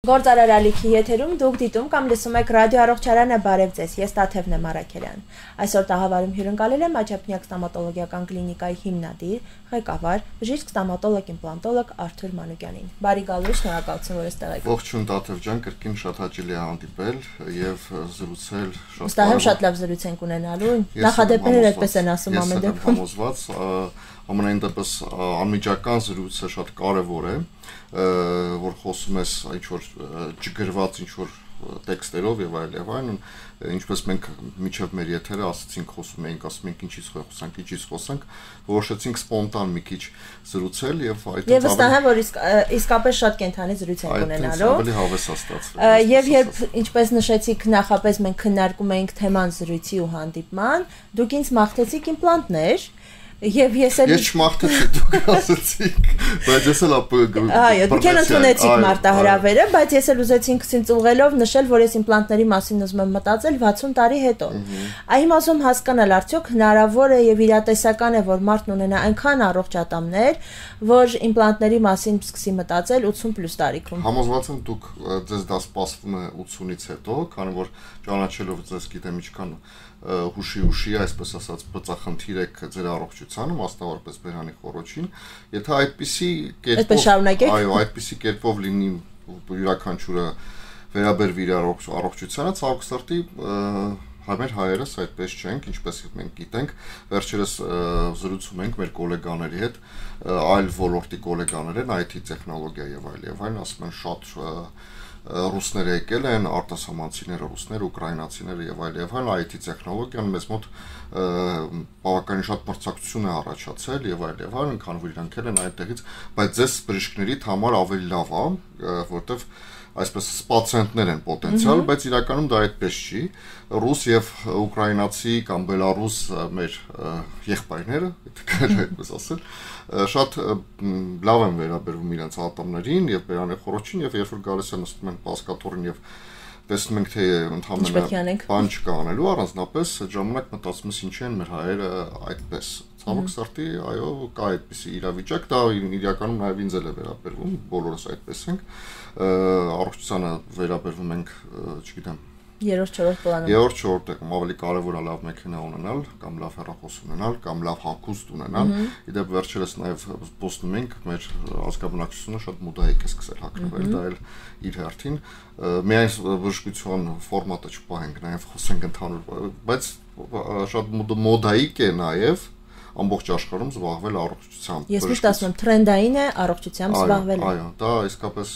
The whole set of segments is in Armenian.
Գործարար ալիքի եթերում դուք դիտում կամ լսում եք ռադիո առողջարանը բարև ձեզ, ես Տաթև Նեմարաքելյան։ Այսօր տաղավարում հյուրընկալել եմ Աչափնյակ ստոմատոլոգիական կլինիկայի հիմնադիր, ղեկավար, բժիշկ ստոմատոլոգ-իմպլանտոլոգ Արթուր Մանուկյանին։ Բարի գալուց, շնորհակալություն, որ այստեղ եք։ Ողջույն Տաթև ջան, կրկին շատ հաճելի է հանդիպել եւ զրուցել շատ Վստահ եմ շատ լավ զրույց ենք ունենալու։ Նախադեպները այդպես են ասում ամեն դեպքում։ Ամենայն դեպս անմիջական զրույցը շատ կարևոր է, որ խոսում ես ինչ-որ չգրված ինչ-որ տեքստերով եւ այլն, ինչպես մենք միջև մեր եթերը ասացինք, խոսում էինք, ասում ենք ինչից խոսանք, որոշեցինք սպոնտան մի քիչ զրուցել եւ այդ Եվ վստահ եմ, որ իսկապես շատ կենթանի զրույց ենք ունենալու։ Ավելի հավես է ստացվել։ Եվ երբ ինչպես նշեցիք, նախապես մենք քննարկում էինք թեման զրույցի ու հանդիպման, դուք ինձ մաղթեցիք իմպլանտներ Եվ ես չմաղթեցի, դուք ասացիք, բայց ես էլ այո, դուք էլ ընդունեցիք մարտահրավերը, բայց ես էլ ուզեցի ինքս ուղղելով նշել, որ ես իմպլանտների մասին ուզում եմ մտածել 60 տարի հետո։ Հիմա ուզում հասկանալ արդյոք հնարավոր է եւ իրատեսական է, որ մարդն ունենա այնքան առողջ ատամներ, որ իմպլանտների մասին սկսի մտածել 80+ տարիքում։ Համոզված եմ դուք ձեզ դա սպասվում է 80-ից հետո, քանի որ ճանաչելով ձեզ գիտեմ ինչքան հուշի, այսպես ասած, բծախնդիր եք ձեր առողջությանը, մասնավորապես բերանի խոռոչին, եթե այդպիսի կերպով լինի յուրաքանչյուրը վերաբերվի իր առողջությանը, ցավոք սրտի մեր հայերս այդպես չենք, ինչպես մենք գիտենք, վերջերս զրուցում ենք մեր գոլեգաների հետ, այլ ոլորտի գոլեգաներ են, IT տեխնոլոգիա եւ այլն, ասում են շատ ռուսները եկել են, արտասահմանցիները ռուսներ, ուկրաինացիները եւ այլն, IT տեխնոլոգիան մեզ մոտ բավականին շատ մրցակցություն է առաջացել եւ այլն, քանի որ իրանք են այդտեղից, բայց ձեզ բժիշկների համար ավելի լավ է, որտեվ այսպես պացիենտներ են պոտենցիալ, բայց իրականում դա այդպես չի։ Ռուս եւ ուկրաինացի կամ բելարուս մեր եղբայրները, այդպես ասել, շատ լավ են վերաբերվում իրենց ատամներին եւ բերանի խոռոչին եւ երբ որ գալիս են նստում են պասկատորին եւ տեսնում ենք թե ընդհանրապես բան չկա անելու, առանձնապես այդ ժամանակ մտածում ես ինչի են մեր հայերը այդպես։ Ցավոք սրտի, այո, կա այդպիսի իրավիճակ, դա իրականում նաև ինձ էլ է վերաբերվում, բոլորս այդպես ենք, առողջությանը վերաբերվում ենք, չգիտեմ, երրորդ-չորրորդ պլանում։ Երրորդ-չորրորդում ավելի կարևոր է լավ մեքենա ունենալ, կամ լավ հեռախոս ունենալ, կամ լավ հագուստ ունենալ։ Իդեպ վերջերս նաև զբոսնում ենք, մեր ազգաբնակչությունը շատ մոդայիկ է սկսել հագնվել, դա էլ իր հերթին։ Միայն բժշկության ֆորմատը չպահենք, նաև խոսենք ընդհանուր, բայց շատ մոդայիկ է նաև ամբողջ աշխարհում զբաղվել առողջությամբ։ Ես միշտ ասում եմ, թրենդային է առողջությամբ զբաղվելը։ Այո, դա իսկապես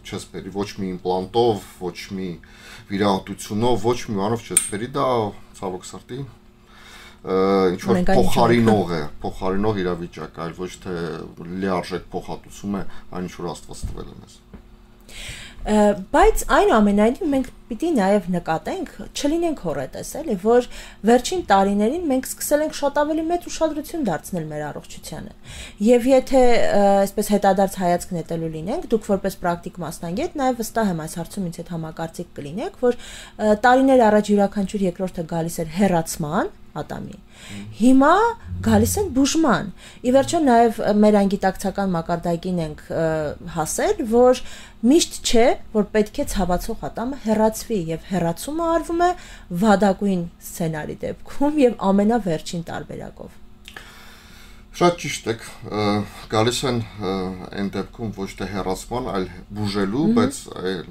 չես բերի ոչ մի իմպլանտով, ոչ մի վիրահատությունով, ոչ մի բանով չես բերի, դա ցավոք սրտի ինչ որ փոխարինող իրավիճակ, այլ ոչ թե լիարժեք փոխհատուցում է այն ինչ որ Աստված տվել է մեզ։ Բայց այնուամենայնիվ մենք պիտի նաև նկատենք, չլինենք հոռետես, էլի, որ վերջին տարիներին մենք սկսել ենք շատ ավելի մեծ ուշադրություն դարձնել մեր առողջությանը։ Եվ եթե այսպես հետադարձ հայացք նետելու լինենք, դուք որպես պրակտիկ մասնագետ նաև վստահ եմ այս հարցում ինձ հետ համակարծիք կլինեք, որ տարիներ առաջ յուրաքանչյուր երկրորդը գալիս էր հեռացման ատամի։ Հիմա գալիս են բուժման։ Ի վերջո նաև մեր անգիտակցական մակարդակին ենք հասել, որ միշտ չէ, որ պետք է ցավացող ատամը հեռացվի եւ հեռացումը արվում է վադակույն սցենարի դեպքում եւ ամենավերջին տարբերակով։ Շատ ճիշտ եք, գալիս են այն դեպքում ոչ թե հեռացման, այլ բուժելու, բայց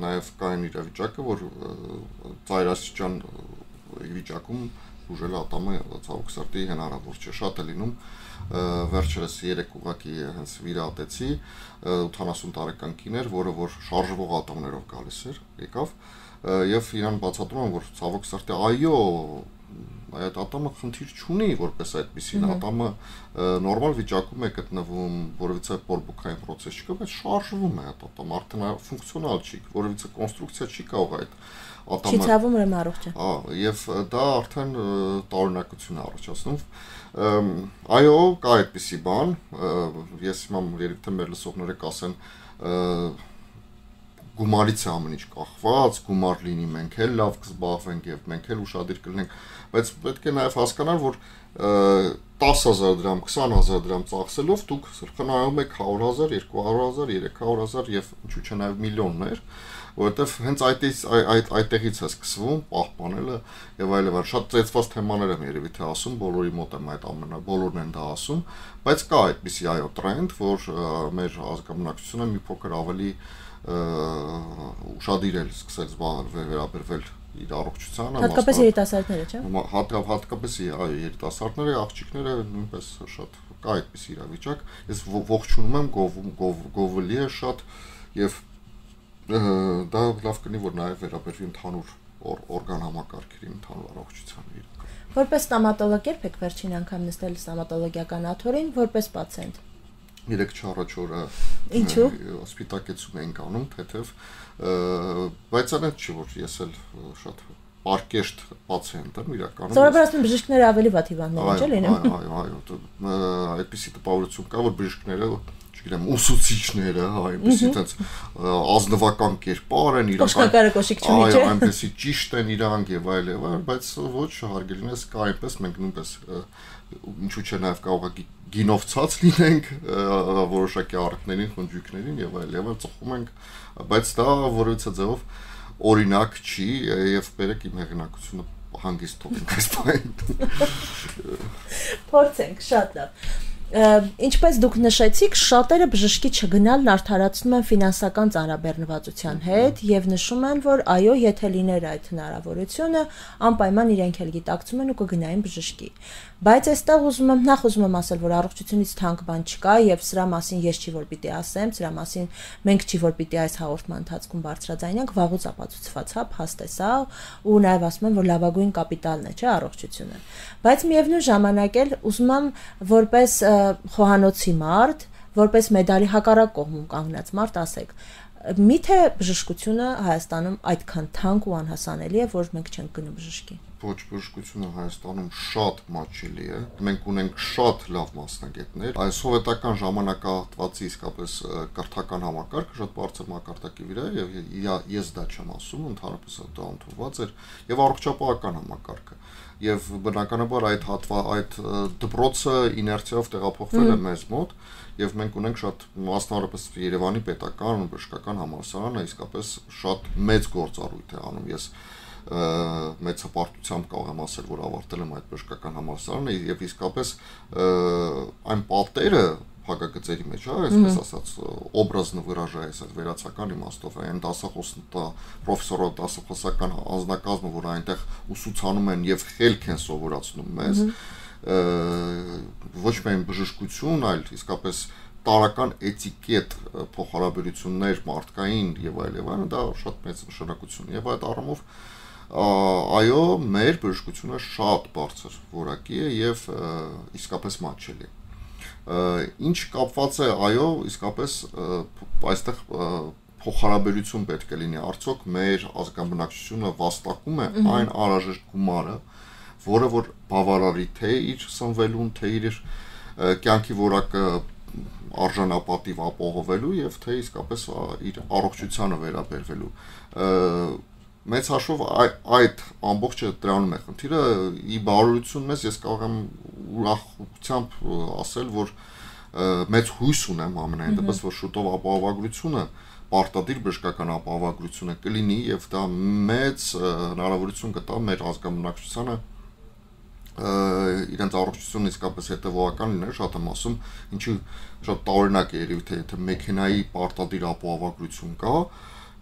նաև կա այն իրավիճակը, որ ծայրաստիճան վիճակում բուժել ատամը ցավոք սրտի հնարավոր չէ, շատ է լինում, վերջերս 3 ուղղակի հենց վիրահատեցի 80 տարեկան կին էր, որը որ շարժվող ատամներով գալիս էր, եկավ եւ իրան բացատրում եմ, որ ցավոք սրտի այո, այդ ատամը խնդիր չունի, որպես այդպեսին ատամը նորմալ վիճակում է գտնվում, որովհետեւ բորբոքային process չկա, բայց շարժվում է այդ ատամը, արդեն ֆունկցիոնալ չի, որովհետեւ կոնստրուկցիա չի կարող այդ Չի ցավում ուրեմն առողջ է։ Եվ դա արդեն տարօրինակություն է առաջացնում։ Այո, կա այդպիսի բան, ես հիմա երևի թե մեր լսողները կասեն գումարից է ամեն ինչ կախված, գումար լինի մենք էլ լավ կզբաղվենք եւ մենք էլ ուշադիր կլինենք, բայց պետք է նաեւ հասկանալ, որ 10,000 դրամ, 20,000 դրամ ծախսելով դուք խնայում եք 100,000, 200,000, 300,000 եւ ինչու՞ չէ նաեւ միլիոններ, որովհետեւ հենց այդտեղից է սկսվում պահպանելը եւ այլն, շատ ծեծված թեմաներ եմ երևի թե ասում, բոլորի մոտ եմ այդ բոլորն են դա ասում, բայց կա այդպիսի այո տրենդ, որ մեր ազգամնակցությունը մի փոքր ավելի ուշադիր է սկսել վերաբերվել իր առողջությանը, հատկապես երիտասարդները, չէ՞։ Հատկապես երիտասարդները, աղջիկները նույնպես շատ կա այդպիսի իրավիճակ։ Ես ողջունում եմ, գովելի է շատ եւ դա լավ կնի, որ նաեւ վերաբերվի ընդհանուր օրգանհամակարգերին, ընդհանուր առողջությանը իրական։ Որպես ստոմատոլոգ եք վերջին անգամ նստել ստոմատոլոգիական աթոռին, որպես պացիենտ։ 3 առաջ օրը Ինչու՞։ Հոսպիտալացում էինք անում, թեթև, բայց այն չէ, որ ես էլ շատ պարկեշտ պացիենտ եմ իրականում։ Սովորաբար բժիշկները ավելի վատ հիվանդներ են, չէ՞ լինում։ Այո, այդպիսի տպավորություն կա, որ բժիշկները, չգիտեմ, ուսուցիչները, այնպեսի այդպես ազնվական կերպար են իրանք։ Կոշկակարը կոշիկ չունի, չէ՞։ Այո, այնպեսի ճիշտ են իրանք եւ այլն, բայց ոչ հարգելինս կա այնպես, մենք նույնպես ինչու՞ չէ նաեւ կարող է գինով ցած լինենք որոշակի առիթներին, խնջույքներին եւ այլն, ծխում ենք, բայց դա որևիցե ձևով օրինակ չի եւ բերեք իմ հեղինակությունը հանգիստ թողենք այս բանին։ Փորձենք, շատ լավ։ Ինչպես դուք նշեցիք, շատերը բժշկի չգնալն արդարացնում են ֆինանսական ծանրաբեռնվածության հետ եւ նշում են, որ այո, եթե լիներ այդ հնարավորությունը, անպայման իրենք էլ գիտակցում են ու կգնային բժշկի։ Բայց այստեղ ուզում եմ ասել, որ առողջությունից թանկ բան չկա եւ սրա մասին ես չի որ պիտի ասեմ, սրա մասին մենք չի որ պիտի այս հաղորդման ընթացքում բարձրաձայնենք, վաղուց ապացուցված է, փաստ է սա, ու նաեւ ասում են, որ լավագույն կապիտալն է, չէ, առողջությունը։ Բայց միևնույն ժամանակ էլ ուզում եմ որպես խոհանոցի մարդ, որպես մեդալի հակառակ կողմում կանգնած մարդ ասեք, միթե բժշկությունը Հայաստանում այդքան թանկ ու անհասանելի է, որ մենք չենք գնում բժշկի։ Ոչ, բժշկությունը Հայաստանում շատ մաչելի է։ Մենք ունենք շատ լավ մասնագետներ։ Այս սովետական ժամանակահատվածի իսկապես կրթական համակարգը շատ բարձր մակարդակի վրա է եւ ես դա չեմ ասում, ընդհանրապես դա ընդունված էր եւ առողջապահական համակարգը։ Եվ բնականաբար այդ դպրոցը իներցիայով տեղափոխվել է մեզ մոտ եւ մենք ունենք շատ մասնավորապես Երևանի պետական բժշկական համալսարանը իսկապես շատ մեծ գործառույթ է անում։ Ես մեծ հպարտությամբ կարող եմ ասել, որ ավարտել եմ այդ բժշկական համալսարանը եւ իսկապես այն պատերը փակագծերի մեջ, այսպես ասած, օբրազնը վրաժայես այդ վերացական իմաստով, այն պրոֆեսորով դասախոսական անձնակազմը, որ այնտեղ ուսուցանում են եւ խելք են սովորացնում մեզ, ոչ միայն բժշկություն, այլ իսկապես տարական էտիկետ փոխհարաբերություններ մարդկային եւ այլն, դա շատ մեծ նշանակություն է եւ այդ առումով այո, մեր բժշկությունը շատ բարձր որակի է եւ իսկապես մատչելի է։ Ինչ կապված է, այո, իսկապես այստեղ փոխհարաբերություն պետք է լինի, արդյոք մեր ազգաբնակչությունը վաստակում է այն անհրաժեշտ գումարը, որը որ բավարարի թե իր սնվելուն, թե իր կյանքի որակը արժանապատիվ ապահովելու եւ թե իսկապես իր առողջությանը վերաբերվելու։ Մեծ հաշվով այդ ամբողջը դրանում է խնդիրը, ի բարօրություն մեզ ես կարող եմ ուրախությամբ ասել, որ մեծ հույս ունեմ ամենայն դեպս, որ շուտով ապահովագրությունը, պարտադիր բժշկական ապահովագրությունը կլինի եւ դա մեծ հնարավորություն կտա մեր ազգամնակցությանը իրենց առողջությունն իսկապես հետևողական լինել, շատ եմ ասում, ինչի շատ տարօրինակ է երևի թե մեքենայի պարտադիր ապահովագրություն կա,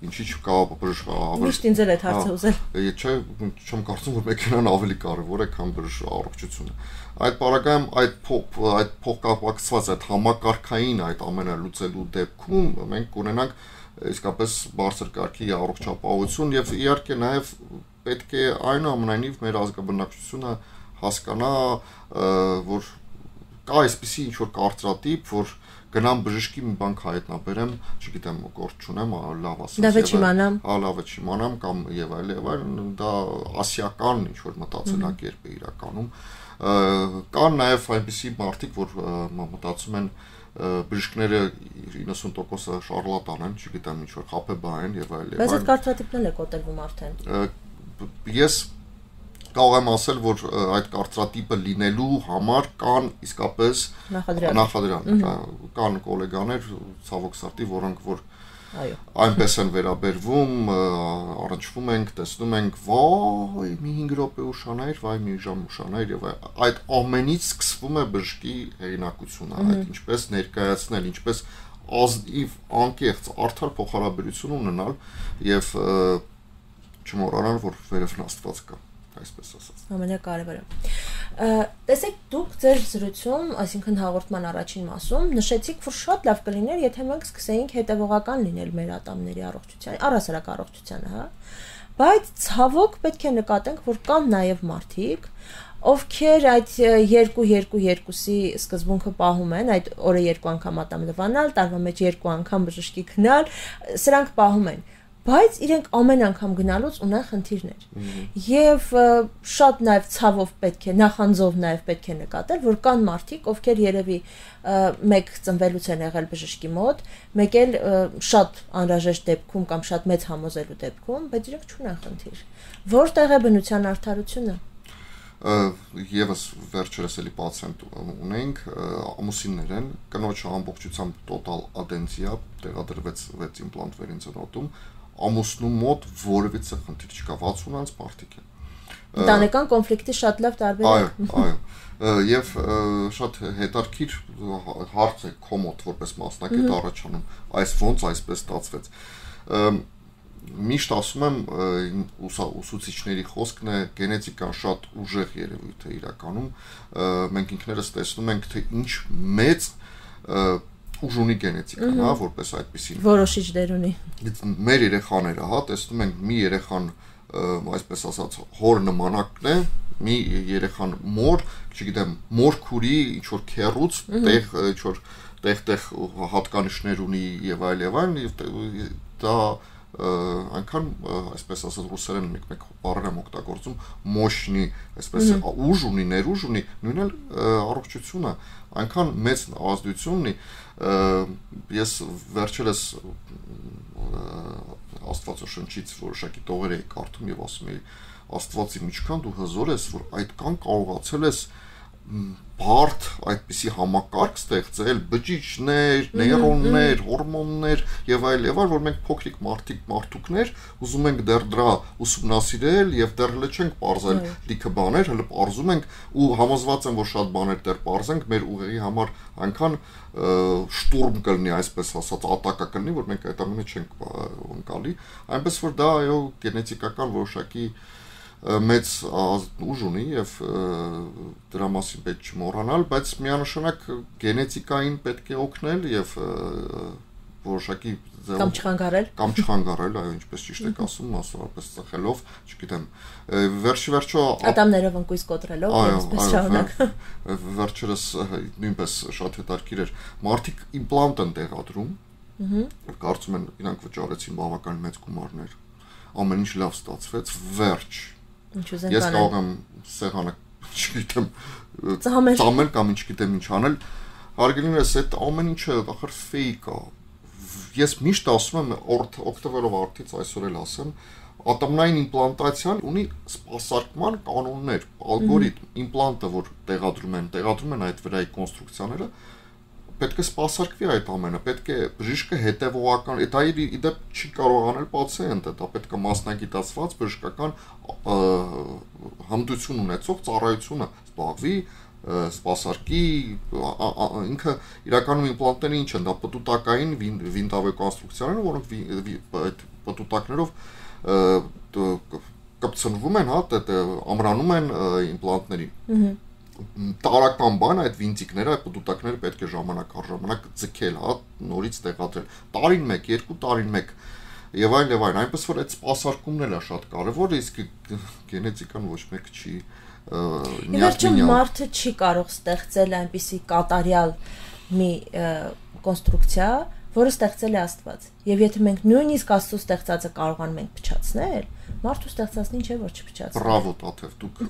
ինչի չկա բժշկական։ Միշտ ինձ էլ այդ հարցը ուզել։ Չէ, չեմ կարծում, որ մեքենան ավելի կարևոր է, քան առողջությունը։ Այդ պարագայում այդ փոխկապակցված այդ համակարգային այդ ամենը լուծելու դեպքում մենք ունենանք իսկապես բարձր կարգի առողջապահություն եւ իհարկե նաեւ պետք է այնուամենայնիվ մեր ազգաբնակչությունը հասկանա, որ կա այսպիսի ինչ որ կարծրատիպ, որ գնամ բժշկի մի բան հայտնաբերեմ, չգիտեմ, գործ չունեմ, լավ ասած, լավ չիմանամ կամ եւ այլ, դա ասիական ինչ որ մտածելակերպ է իրականում։ Կան նաեւ այնպիսի մարդիկ, որ մտածում են բժիշկները 90% շարլատան են, չգիտեմ, ինչ որ խաբեբա են եւ այլ։ Բայց այդ կարծրատիպն է կոտրվում արդեն։ Ես կարող եմ ասել, որ այդ կարծրատիպը լինելու համար կան իսկապես նախադրյալ, կան գոլեգաներ, ցավոք սրտի, որոնք որ այնպես են վերաբերվում, առնչվում ենք, տեսնում ենք, վայ, մի 5 րոպե ուշանայր, վայ, մի ժամ ուշանայր եւ այդ ամենից սկսվում է բժշկի հեղինակությունը, այդ ինչպես ներկայացնել, ինչպես ազնիվ, անկեղծ, արդար փոխհարաբերություն ունենալ եւ չմոռանալ, որ վերևն Աստված կա, այսպես ասած։ Ամենակարևորը։ Տեսեք, դուք ձեր զրույցում, այսինքն հաղորդման առաջին մասում, նշեցիք, որ շատ լավ կլիներ, եթե մենք սկսեինք հետևողական լինել մեր ատամների առողջության, առհասարակ առողջությանը, հա։ Բայց ցավոք պետք է նկատենք, որ կան նաև մարդիկ, ովքեր այդ 2-2-2-ի սկզբունքը պահում են, այդ օրը 2 անգամ ատամ լվանալ, տարվա մեջ 2 անգամ բժշկի գնալ, սրանք պահում են, բայց իրենք ամեն անգամ գնալուց ունեն խնդիրներ։ Եվ շատ նաև ցավով պետք է, նախանձով նաև պետք է նկատել, որ կան մարդիկ, ովքեր երևի մեկ ծնվելուց են եղել բժշկի մոտ, մեկ էլ շատ անհրաժեշտ դեպքում կամ շատ մեծ համոզելու դեպքում, բայց իրենք չունեն խնդիր։ Որտեղ է բնության արդարությունը։ Եվս վերջերս էլի պացիենտ ունենք, ամուսիններ են, կնոջը ամբողջությամբ տոտալ ադենցիա, տեղադրվեց 6 իմպլանտ վերինձնոտում, ամուսնու մոտ որևիցե խնդիր չկա, 60 անց մարդիկ են։ Ընտանեկան կոնֆլիկտի շատ լավ տարբերակ։ Այո, եւ շատ հետաքրքիր հարց է քո մոտ որպես մասնակից առաջանում, այս ոնց այսպես ստացվեց։ Միշտ ասում եմ ուսուցիչների խոսքն է գենետիկան շատ ուժեղ երևույթ է իրականում, մենք ինքներս տեսնում ենք, թե ինչ մեծ ուժ ունի գենետիկան, հա, որպես այդպեսին։ Որոշիչ դեր ունի։ Մեր երեխաները, հա, տեսնում ենք մի երեխան, այսպես ասած, հոր նմանակն է, մի երեխան մոր, չգիտեմ, մորքուրի ինչ որ քերուց, տեղ ինչ որ տեղ հատկանիշներ ունի եւ այլ, դա այնքան, այսպես ասած, ռուսերեն մեկ բառեր եմ օգտագործում, մощնի, այսպես ուժ ունի, ներուժ ունի, նույնն էլ առողջությունը այնքան մեծ ազդեցություն ունի, ես վերջերս Աստվածաշնչից որոշակի տողեր էի կարդում եւ ասում էի, Աստվածի ինչքան դու հզոր ես, որ այդքան կարողացել ես բարդ այդպիսի համակարգ ստեղծել, բջիջներ, նեյրոններ, հորմոններ եւ այլ, որ մենք փոքրիկ մարդուկներ ուզում ենք դեռ դրա ուսումնասիրել եւ դեռ հələ չենք բարձել լիքը բաներ, հələ բարձում ենք ու համոզված եմ, որ շատ բաներ դեռ բարձենք, մեր ուղեղի համար այնքան շտուրմ կլինի, այսպես ասած, ատակա կլինի, որ մենք այդ ամենը չենք ընկալի, այնպես որ դա այո գենետիկական որոշակի մեծ ուժ ունի եւ դրա մասին պետք չմոռանալ, բայց միանշանակ գենետիկային պետք է օգնել եւ որոշակի կամ չխանգարել, այո, ինչպես ճիշտ եք ասում, մասնավորապես ծխելով, չգիտեմ, վերջի-վերջո ատամներով ընկույզ կոտրելով, այսպես շարունակ։ Վերջերս նույնպես շատ հետաքրքիր էր, մարդիկ իմպլանտ են տեղադրում, կարծում են իրանք վճարեցին բավական մեծ գումարներ, ամեն ինչ լավ ստացվեց, վերջ։ Ես կարող եմ սեղանը, չգիտեմ, ծամել կամ ինչ գիտեմ ինչ անել, հարգելիներս, այդ ամեն ինչը ախր ֆեյք է։ Ես միշտ ասում եմ, օգտվելով արդից այսօր էլ ասեմ, ատամնային իմպլանտացիան ունի սպասարկման կանոններ, ալգորիթմ, իմպլանտը, որ տեղադրում են այդ վրայի կոնստրուկցիաները, պետք է սպասարկվի այդ ամենը, պետք է բժիշկը հետևողական, դա իդեպ չի կարող անել պացիենտը, դա պետք է մասնագիտացված բժշկական հմտություն ունեցող ծառայությունը զբաղվի, սպասարկի, ինքը իրականում իմպլանտները ինչ են, դա պտուտակային վինտավե կոնստրուկցիաներ, որոնք այդ պտուտակներով կպցնվում են, ամրանում են իմպլանտներին։ Տարական բան այդ վինտիկները, այդ պտուտակները պետք է ժամանակ առ ժամանակ ձգել, հա, նորից տեղադրել։ Տարին 1, 2 տարին 1 եւ այլն, այնպես որ այդ սպասարկումն է շատ կարեւոր, իսկ գենետիկան ոչ մեկ չի Իվերջում մարդը չի կարող ստեղծել այնպիսի կատարյալ մի կոնստրուկցիա, որը ստեղծել է Աստված։ Եվ եթե մենք նույնիսկ Աստծո ստեղծածը կարողանում ենք փչացնել, մարդու ստեղծածն ինչ է որ չփչացնի։ Բրավո, Տաթև, դուք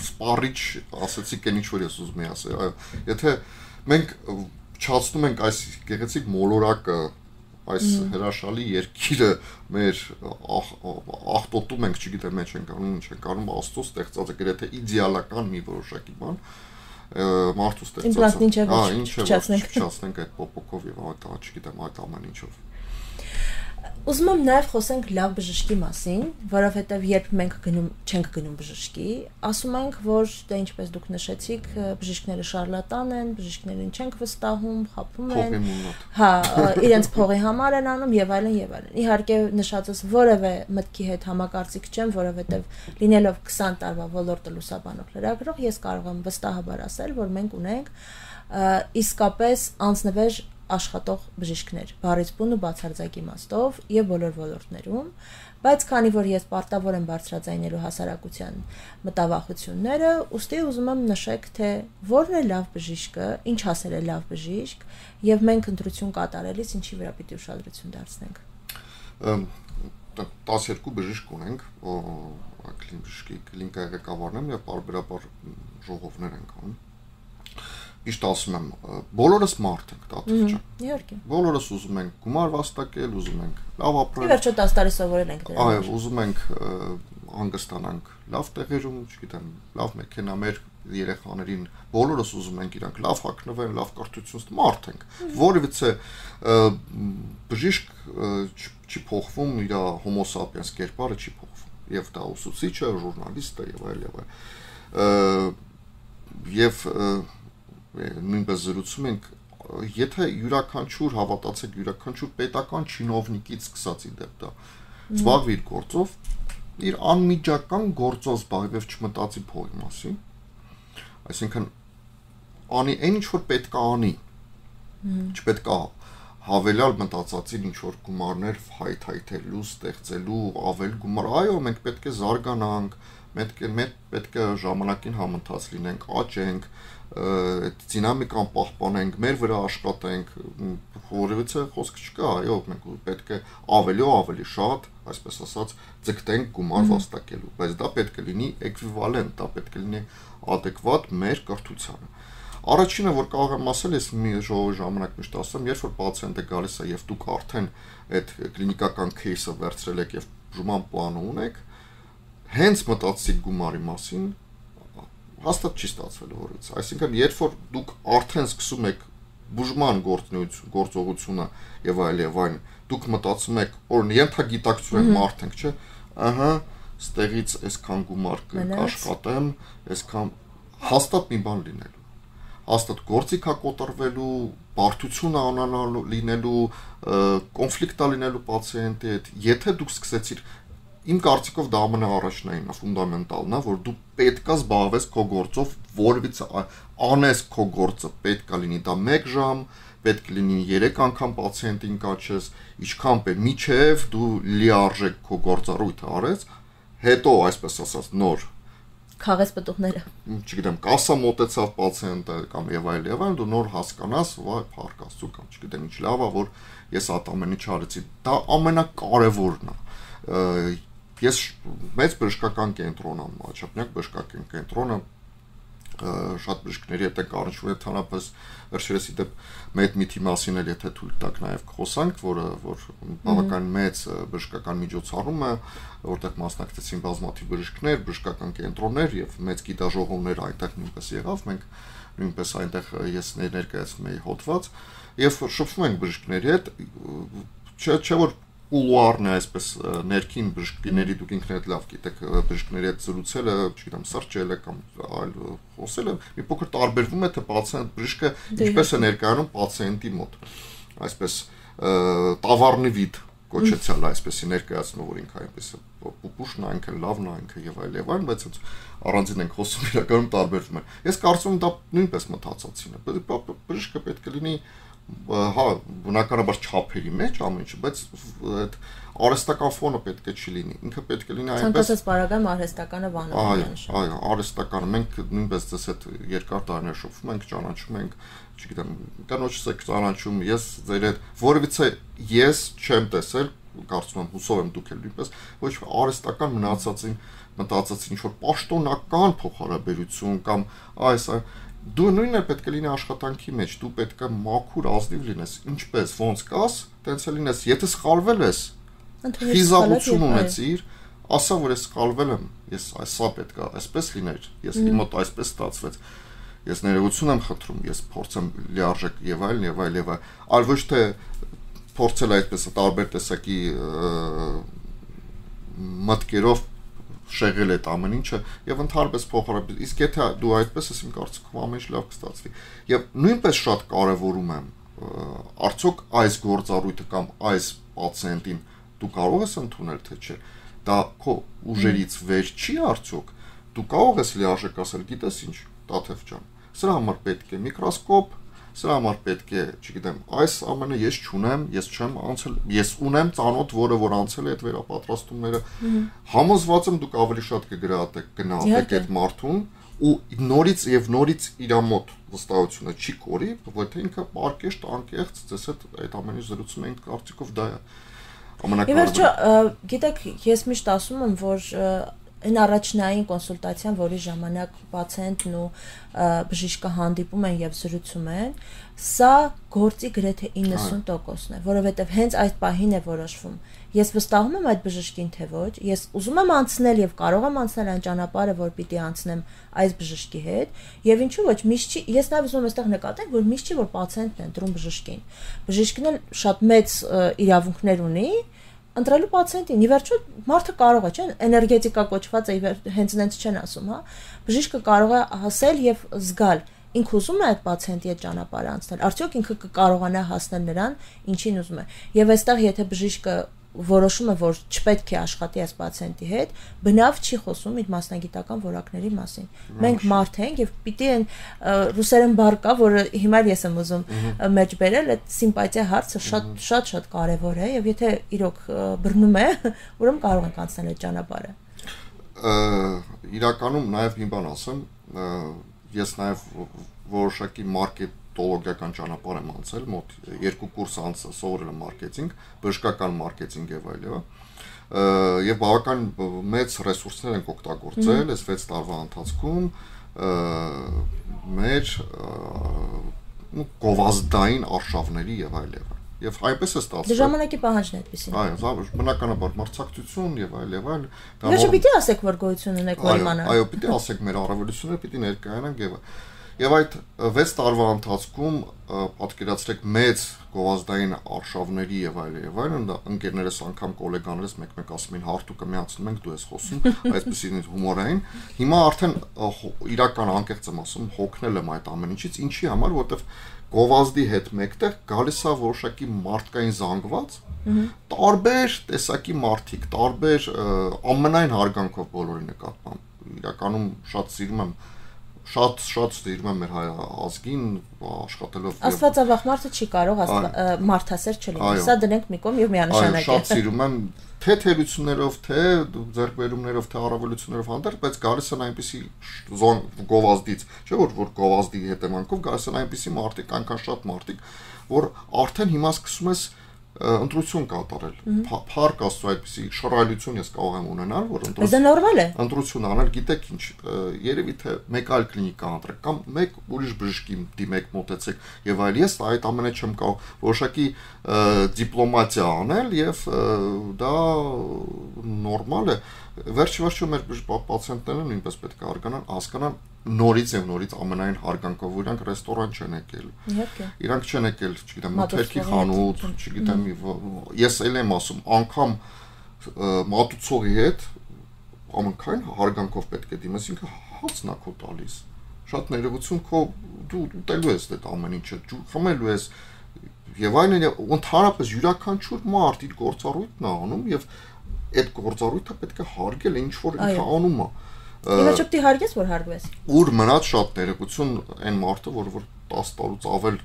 սպառիչ ասացիք այն ինչ որ ես ուզում եի ասել։ Այո, եթե մենք փչացնում ենք այս գեղեցիկ մոլորակը, այս հրաշալի երկիրը մեր աղտոտում ենք, չգիտեմ, մեջ ենք անում, ինչ ենք անում, Աստծո ստեղծածը գրեթե իդեալական մի որոշակի բան, մարդու ստեղծածը։ Ինչ է որ փչացնենք այդ պոպոկով եւ այդ, չգիտեմ, այդ ամեն ինչով։ Ուզում եմ նաև խոսենք լավ բժշկի մասին, որովհետև երբ մենք չենք գնում բժշկի, ասում ենք, որ դե ինչպես դուք նշեցիք, բժիշկները շարլատան են, բժիշկներին չենք վստահում, խաբում են, հա, իրենց փողի համար են անում եւ այլն եւ այլն։ Իհարկե նշածս որևէ մտքի հետ համակարծիք չեմ, որովհետև լինելով 20 տարվա ոլորտը լուսաբանող լրագրող, ես կարող եմ վստահաբար ասել, որ մենք ունենք իսկապես անձնվեժ աշխատող բժիշկներ, բառից բուն ու բացարձակ իմաստով եւ բոլոր ոլորտներում, բայց քանի որ ես պարտավոր եմ բարձրաձայնելու հասարակության մտավախությունները, ուստի ուզում եմ նշեք, թե որն է լավ բժիշկը, ինչ ասել է լավ բժիշկ եւ մենք ընտրություն կատարելիս ինչի վրա պիտի ուշադրություն դարձնենք։ 12 բժիշկ ունենք, բժշկի կլինիկա ղեկավարն եմ եւ բարբերաբար ժողովներ ենք անում։ Իշտ ասում եմ, բոլորս մարդ ենք, Տաթև ջան։ Իհարկե։ Բոլորս ուզում ենք գումար վաստակել, ուզում ենք լավ ապրել։ Ի վերջո 10 տարի սովորել ենք դրա։ Այո, ուզում ենք հանգստանանք լավ տեղերում, չգիտեմ, լավ մեքենա, մեր երեխաներին բոլորս ուզում ենք իրանք լավ հագնվեն, լավ կրթություն ստանան, մարդ ենք։ Որևիցե բժիշկ չի փոխվում, իր homo sapiens կերպարը չի փոխվում։ Եվ դա ուսուցիչը, ժուրնալիստը եւ այլ եւ այլ։ Եվ նույնպես զրուցում ենք, եթե յուրաքանչյուր հավատացեք յուրաքանչյուր պետական չինովնիկից սկսած իդեպ դա զբաղվի իր գործով, իր անմիջական գործով զբաղվի եւ չմտածի փողի մասին, այսինքն անի այն ինչ որ պետք է անի, չպետք է հավելյալ մտածածին ինչ որ գումարներ հայթայթելու, ստեղծելու, ավել գումար, այո, մենք պետք է զարգանանք, պետք է ժամանակին համընթաց լինենք, աճենք, այդ դինամիկան պահպանենք, մեր վրա աշխատենք, որևիցե խոսք չկա, այո, մենք պետք է ավելի ու ավելի շատ, այսպես ասած, ձգտենք գումար վաստակելու, բայց դա պետք է լինի էկվիվալենտ, դա պետք է լինի adekvat մեր կրթությանը։ Առաջինը, որ կարող եմ ասել, ես մի ժողովի ժամանակ միշտ ասում, երբ որ պացիենտը գալիս է եւ դուք արդեն այդ կլինիկական кейսը վերցրել եք եւ բուժման պլանը ունեք, հենց մտածեցիք գումարի մասին, հաստատ չի ստացվել որից։ Այսինքն, երբ որ դուք արդեն սկսում եք բուժման գործողությունը եւ այլ, դուք մտածում եք, որ ենթագիտակցություն եք մարդ ենք, չէ՞, ահա, ստեղից այսքան գումար կաշխատեմ, այսքան հաստատ մի բան լինելու։ Հաստատ գործիք է կոտրվելու, բարդություն անանալու լինելու, կոնֆլիկտ լինելու պացիենտի հետ, եթե դուք սկսեցիք Իմ կարծիքով դա ամենաառաջնայինն է, ֆունդամենտալն է, որ դու պետքա զբաղվես քո գործով, որևիցե անես քո գործը, պետքա լինի դա 1 ժամ, պետք է լինի 3 անգամ պացիենտին կաչես, ինչքան պետք, միջև դու լիարժեք քո գործառույթը արես, հետո այսպես ասած նոր քաղես պտուղները։ Չգիտեմ, կասա մոտեցավ պացիենտը կամ եւ այլ, դու նոր հասկանաս, վայ, փառք Աստծո կամ չգիտեմ ինչ լավ է, որ ես այդ ամեն ինչ արեցի։ Դա ամենակարևորն է։ Ես մեծ բժշկական կենտրոն եմ, Աչափնյակ բժշկական կենտրոնը շատ բժիշկների հետ ենք առնչվում, ընդհանրապես վերջերս իդեպ մեծ միթի մասին էլ եթե թույլ տաք նաև կխոսանք, որ բավական մեծ բժշկական միջոցառում է, որտեղ մասնակցեցին բազմաթիվ բժիշկներ, բժշկական կենտրոններ եւ մեծ գիտաժողովներ այնտեղ նույնպես եղավ, մենք նույնպես այնտեղ ես ներկայացնում էի հոդված եւ շփվում ենք բժիշկների հետ, չէ որ կուլուարն է այսպես ներքին բժշկիների դուք ինքներդ լավ գիտեք բժշկների հետ զրուցելը, չգիտեմ, սրճելը կամ այլ խոսելը մի փոքր տարբերվում է թե պացիենտ բժիշկը ինչպես է ներկայանում պացիենտի մոտ, այսպես տավարնի վիճ կոչեցյալ այսպեսի ներկայացնում որ ինքը այնպես պուպուշն է, ինքը լավն է, ինքը եւ այլ, բայց ոնց առանձին ենք խոսում իրականում տարբերվում է։ Ես կարծում եմ դա նույնպես մտածածին է։ Բժիշկը պետք է լինի հա, բնականաբար չափերի մեջ ամեն ինչ, բայց այդ արհեստական ֆոնը պետք է չլինի։ Ինքը պետք է լինի այնպես։ Ցանկացած բարակայում արհեստականը բանալի է։ Այո, արհեստականը մենք նույնպես դες այդ երկար տարիներ շփվում ենք, ճանաչում ենք, չգիտեմ, կանոջս եք ճանաչում, ես ձեր հետ որևիցե ես չեմ տեսել, կարծում եմ հուսով եմ դուք էլ նույնպես, ոչ արհեստական մտածած ինչ որ պաշտոնական փոխհարաբերություն կամ այս դու նույնն է պետք է լինի աշխատանքի մեջ, դու պետք է մաքուր ազնիվ լինես, ինչպես ոնց կաս, տենց է լինես, եթե սխալվել ես, խիզախություն ունեցիր, ասա որ ես սխալվել եմ, ես այսա պետք է այսպես լիներ, ես իմ մոտ այսպես ստացվեց, ես ներողություն եմ խնդրում, ես փորձեմ լիարժեք եւ այլ, այլ ոչ թե փորձել այդպես տարբեր տեսակի մտքերով շեղել այդ ամեն ինչը եւ ընդհանրապես փոխարինել։ Իսկ եթե դու այդպես ես իմ կարծիքով ամեն ինչ լավ կստացվի։ Եվ նույնպես շատ կարեւորում եմ արդյոք այս գործառույթը կամ այս պացիենտին դու կարող ես ընդունել թե չէ։ Դա քո ուժերից վեր չի արդյոք։ Դու կարող ես լիարժեք ասել, գիտես ինչ, Տաթև ջան, սրա համար պետք է միկրոսկոպ, սրա համար պետք է, չգիտեմ, այս ամենը ես չունեմ, ես չեմ անցել, ես ունեմ ծանոթ, որը որ անցել է այդ վերապատրաստումները, համոզված եմ դուք ավելի շատ կգնահատեք այդ մարդուն ու նորից իր մոտ վստահությունը չի կորի, որտեղ ինքը պարկեշտ անկեղծ ձեզ այդ ամեն ինչ զրուցում ենք կարծիքով դա է ամենակարևորը։ Եվ գիտեք, ես միշտ ասում եմ, որ այն առաջնային կոնսուլտացիան, որի ժամանակ պացիենտն ու բժիշկը հանդիպում են եւ զրուցում են, սա գործի գրեթե 90%-ն է, որովհետեւ հենց այդ պահին է որոշվում։ Ես վստահում եմ այդ բժշկին թե ոչ, ես ուզում եմ անցնել եւ կարող եմ անցնել այն ճանապարհը, որ պիտի անցնեմ այս բժշկի հետ, եւ ինչու ոչ, միշտ չի, ես նաեւ ուզում եմ այստեղ նկատել, որ միշտ չի որ պացիենտն է ընտրում բժշկին։ Բժիշկն էլ շատ մեծ իրավունքներ ունի ընտրելու պացիենտին, ի վերջո մարդը կարող է, չէ՞, էներգետիկա կոչված է, հենց նենց չեն ասում, հա։ Բժիշկը կարող է հասել եւ զգալ, ինքը ուզում է այդ պացիենտի հետ ճանապարհ անցնել, արդյոք ինքը կկարողանա հասնել նրան, ինչին ուզում է։ Եվ այստեղ եթե բժիշկը որոշում է, որ չպետք է աշխատի այս պացիենտի հետ, բնավ չի խոսում իր մասնագիտական որակների մասին։ Մենք մարդ ենք եւ պիտի այն ռուսերեն բառ կա, որը հիմա ես եմ ուզում մեջ բերել, այդ սիմպաթիա հարցը շատ կարեւոր է եւ եթե իրոք բռնում է, ուրեմն կարող ենք անցնել այդ ճանապարհը։ Իրականում նաեւ մի բան ասեմ, ես նաեւ որոշակի մարքետոլոգիական ճանապարհ եմ անցել, մոտ 2 կուրս սովորել եմ մարքեթինգ, բժշկական մարքեթինգ եւ այլն, եւ բավական մեծ ռեսուրսներ ենք օգտագործել այս 6 տարվա ընթացքում մեր գովազդային արշավների եւ այլն։ Եվ այնպես է ստացվել։ Դե ժամանակի պահանջն է այդպեսին։ Այո, բնականաբար մրցակցություն եւ այլն։ Ոչ պիտի ասեք, որ գոյություն ունեք որ իմանալ։ Այո, պիտի ասեք մեր առավելությունները, պիտի ներկայանանք եւ այդ 6 տարվա ընթացքում պատկերացրեք մեծ գովազդային արշավների եւ այլն, ընկերներս անգամ գոլեգաներս մեկ-մեկ ասում են հարթուկը միացնում ենք, դու ես խոսում, այսպեսի հումորային։ Հիմա արդեն իրական անկեղծ եմ ասում, հոգնել եմ այդ ամեն ինչից, ինչի համար, որովհետեւ գովազդի հետ մեկտեղ գալիս է որոշակի մարդկային զանգված, տարբեր տեսակի մարդիկ, տարբեր ամենայն հարգանքով բոլորի նկատմամբ։ Իրականում շատ սիրում եմ մեր հայ ազգին աշխատելով։ Աստվածավախ մարդը չի կարող մարդասեր չլինել։ Սա դնենք մի կողմ եւ միանշանակ է։ Շատ սիրում եմ թե թերություններով, թե ձեռքբերումներով, թե առավելություններով հանդերձ, բայց գալիս են այնպիսի գովազդից, չէ՞ որ գովազդի հետևանքով գալիս են այնպիսի մարդիկ, այնքան շատ մարդիկ, որ արդեն հիմա սկսում ես ընտրություն կատարել։ Փառք Աստծո, այդպիսի շռայլություն ես կարող եմ ունենալ, որ ընտրություն անել, գիտեք ինչ, երևի թե մեկ այլ կլինիկա ընտրեք կամ մեկ ուրիշ բժշկի դիմեք, մոտեցեք եւ այլ։ Ես այդ ամենը չեմ կարող որոշակի դիպլոմատիա անել եւ դա նորմալ է։ Վերջի մեր պացիենտները նույնպես պետք է հասկանան նորից եւ նորից ամենայն հարգանքով իրանք ռեստորան չեն եկել։ Իրանք չեն եկել, չգիտեմ, մթերքի խանութ, չգիտեմ, ես էլ եմ ասում, անգամ մատուցողի հետ ամենքային հարգանքով պետք է դիմես, ինքը հացն է քո տալիս։ Շատ ներողություն, դու ուտելու ես այդ ամեն ինչը, խմելու ես եւ այլն, ընդհանրապես յուրաքանչյուր մարդ իր գործառույթն է անում եւ այդ գործառույթը պետք է հարգել, ինչ որ ինքը անում է։ Եվ ոչ պիտի հարգես, որ հարգվես։ Ուր մնաց շատ ներողություն այն մարդը, որ 10 տարուց ավել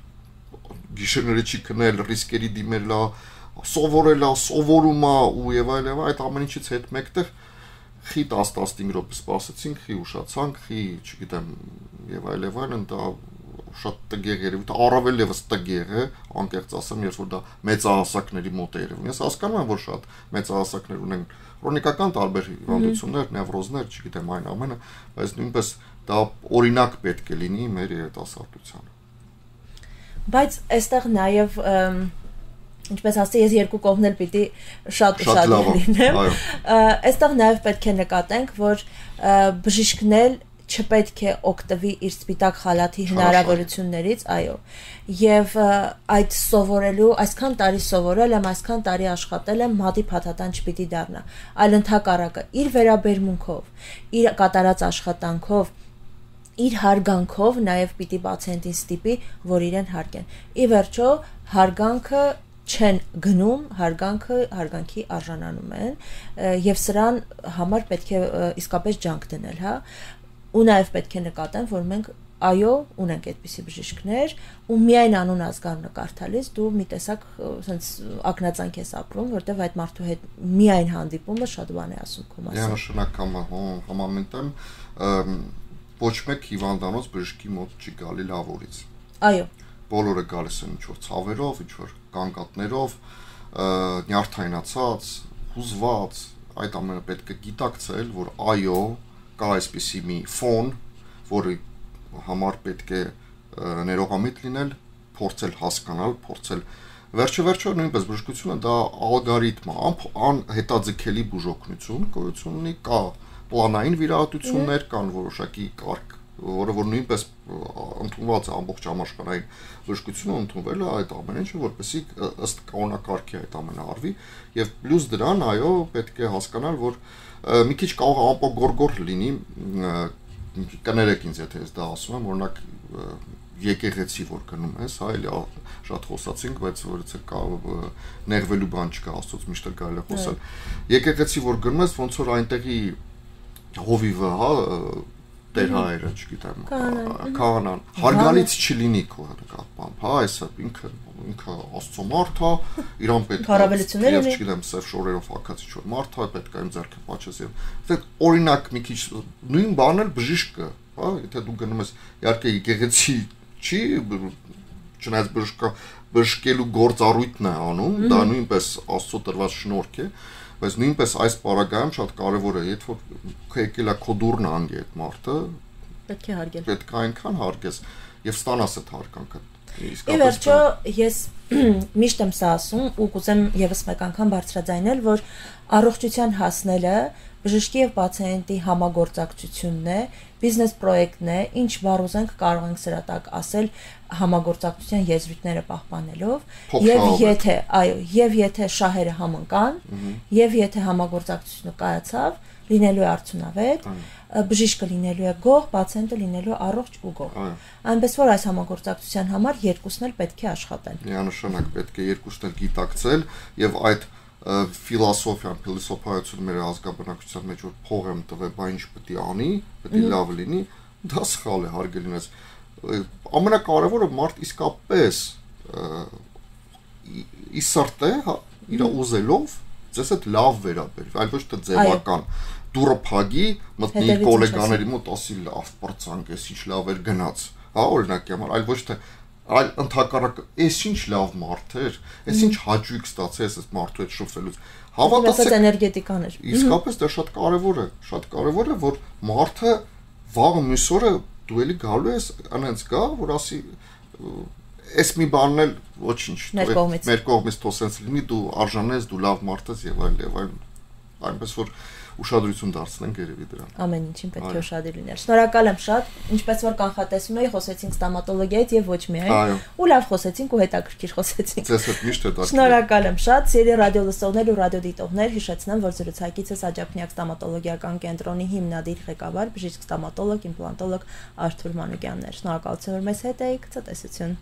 գիշերները չի քնել, ռիսկերի դիմելա, սովորելա, սովորումա ու եւ այլն, այդ ամեն ինչից հետ մեկտեղ խի 10-15 րոպե սպասեցինք, խի ուշացանք, խի, չգիտեմ, եւ այլն, դա շատ տգեղ երևի, առավել եւս տգեղ է, անկեղծ ասեմ, երբ որ դա մեծահասակների մոտ է երևում։ Ես հասկանում եմ, որ շատ մեծահասակներ ունեն քրոնիկական տարբեր հիվանդություններ, նևրոզներ, չգիտեմ, այն ամենը, բայց նույնպես դա օրինակ պետք է լինի մեր երիտասարդությանը։ Բայց այստեղ նաեւ ինչպես ասացի, ես երկու կողմն էլ պիտի շատ լինեմ։ Այստեղ նաև պետք է նկատենք, որ բժիշկն չպետք է օգտվի իր սպիտակ խալաթի հնարավորություններից, այո։ Եվ այդ սովորելու, այսքան տարի սովորել եմ, այսքան տարի աշխատել եմ, մատի փաթաթան չպիտի դառնա, այլ ընդհակառակը, իր վերաբերմունքով, իր կատարած աշխատանքով, իր հարգանքով նաև պիտի պացիենտին ստիպի, որ իրեն հարգեն։ Ի վերջո, հարգանքը չեն գնում, հարգանքի արժանանում են, եւ սրան համար պետք է իսկապես ջանք դնել, հա։ Ու նաև պետք է նկատեմ, որ մենք այո, ունենք այդպիսի բժիշկներ, ու միայն անուն ազգանունը կարդալիս դու մի տեսակ sense ակնածանք ես ապրում, որտեղ այդ մարդու հետ միայն հանդիպումը շատ բան է ասում քո մասին։ Միանշանակ համամենտեմ ոչ մեկ հիվանդանոց բժշկի մոտ չի գալի լավորից։ Այո։ Բոլորը գալիս են ինչ-որ ցավերով, ինչ-որ կանգատներով, նյարդայնացած, հուզված, այդ ամենը պետք է գիտակցել, որ այո, կա այսպիսի մի ֆոն, որի համար պետք է ներողամիտ լինել, փորձել հասկանալ, փորձել վերջը նույնպես բժշկությունը դա ալգորիթմ է, անհետաձգելի բուժօգնություն, գոյություն ունի, կա պլանային վիրահատություններ, կան որոշակի կարգ, որը որ նույնպես ընդունված է ամբողջ համաշխարհային բժշկությունը ընդունվել է այդ ամեն ինչը, որպեսզի ըստ կանոնակարգի այդ ամենը արվի եւ պլյուս դրան այո պետք է հասկանալ, որ մի քիչ կարող է ամպոգորգոր լինի, կներեք ինձ եթե ես դա ասում եմ, օրինակ եկեղեցի որ գնում ես, հա, էլի շատ խոսացինք, բայց որից է կա նեղվելու բան չկա, աստծոց միշտ կարելի է խոսել։ Եկեղեցի որ գնում ես, ոնց որ այնտեղի հովիվը, հա, տեր հայերը, չգիտեմ, քահանան, հարգալից չլինի քո նկատմամբ, հա, այսա ինքը աստծո մարդ է, իրան պետք է, եւ չգիտեմ, սև շորերով հագած ինչ-որ մարդ է, պետք է իմ ձեռքը փաչես եւ այդ օրինակ մի քիչ նույն բանն էլ բժիշկը, հա, եթե դու գնում ես, իհարկե եկեղեցի չի, չնայած բժշկելու գործառույթն է անում, դա նույնպես աստծո տրված շնորհք է, բայց նույնպես այս պարագայում շատ կարևոր է, երբ որ քո եկել է քո դուրն անգի այդ մարդը, պետք է հարգել։ Պետք է այնքան հարգես եւ ստանաս այդ հարգանքը։ Ի վերջո ես միշտ եմ սա ասում ու կուզեմ եւս մեկ անգամ բարձրաձայնել, որ առողջության հասնելը բժշկի եւ պացիենտի համագործակցությունն է, բիզնես պրոյեկտն է, ինչ բառ ուզենք կարող ենք սրա տակ ասել համագործակցության եզրույթները պահպանելով եւ եթե շահերը համընկան եւ եթե համագործակցությունը կայացավ, լինելու է արդյունավետ, բժիշկը լինելու է գոհ, պացիենտը լինելու է առողջ ու գոհ։ Այնպես որ այս համագործակցության համար երկուսն էլ պետք է աշխատեն։ Միանշանակ պետք է երկուսն էլ գիտակցել եւ այդ ֆիլոսոֆիան, փիլիսոփայությունը մեր ազգաբնակության մեջ որ փող եմ տվել, բա ինչ պետք է անի, պետք է լավ լինի, դա սխալ է հարգելինս։ Ամենակարևորը մարդ իսկապես իսարտ է, իր ուզելով ձեզ այդ լավ վերաբերվի, այլ ոչ թե ձևական դուրը փագի, մտնի իր գոլեգաների մոտ ասի լավ պրծանք, էս ինչ լավ էր գնաց, հա, օրինակի համար, այլ ոչ թե այլ ընդհակառակը, էս ինչ լավ մարդ էր, էս ինչ հաճույք ստացես այս մարդու հետ շփվելուց։ Հավատացեք, էներգետիկան էր։ Իսկապես դա շատ կարևոր է, որ մարդը վաղը մյուս օրը դու էլի գալու ես, անենց գա, որ ասի էս մի բանն էլ ոչինչ, մեր կողմից թող սենց լինի, դու արժանես, դու լավ մարդ ես եւ այլն, այնպես որ ուշադրություն դարձնենք երևի դրան։ Ամեն ինչին պետք է ուշադիր լինել։ Շնորհակալ եմ շատ, ինչպես որ կանխատեսում էի, խոսեցինք ստոմատոլոգիայից եւ ոչ միայն, ու լավ խոսեցինք ու հետաքրքիր խոսեցինք։ Ձեզ հետ միշտ հետաքրքիր։ Շնորհակալ եմ շատ, սիրելի ռադիո լսողներ ու ռադիոդիտողներ, հիշեցնեմ, որ զրուցակիցս Աջափնյակ ստոմատոլոգիական կենտրոնի հիմնադիր ղեկավար, բժիշկ ստոմատոլոգ, իմպլանտոլոգ Արթուր Մանուկյանն էր։ Շնորհակալություն, որ մեզ հետ էիք, ցտեսություն։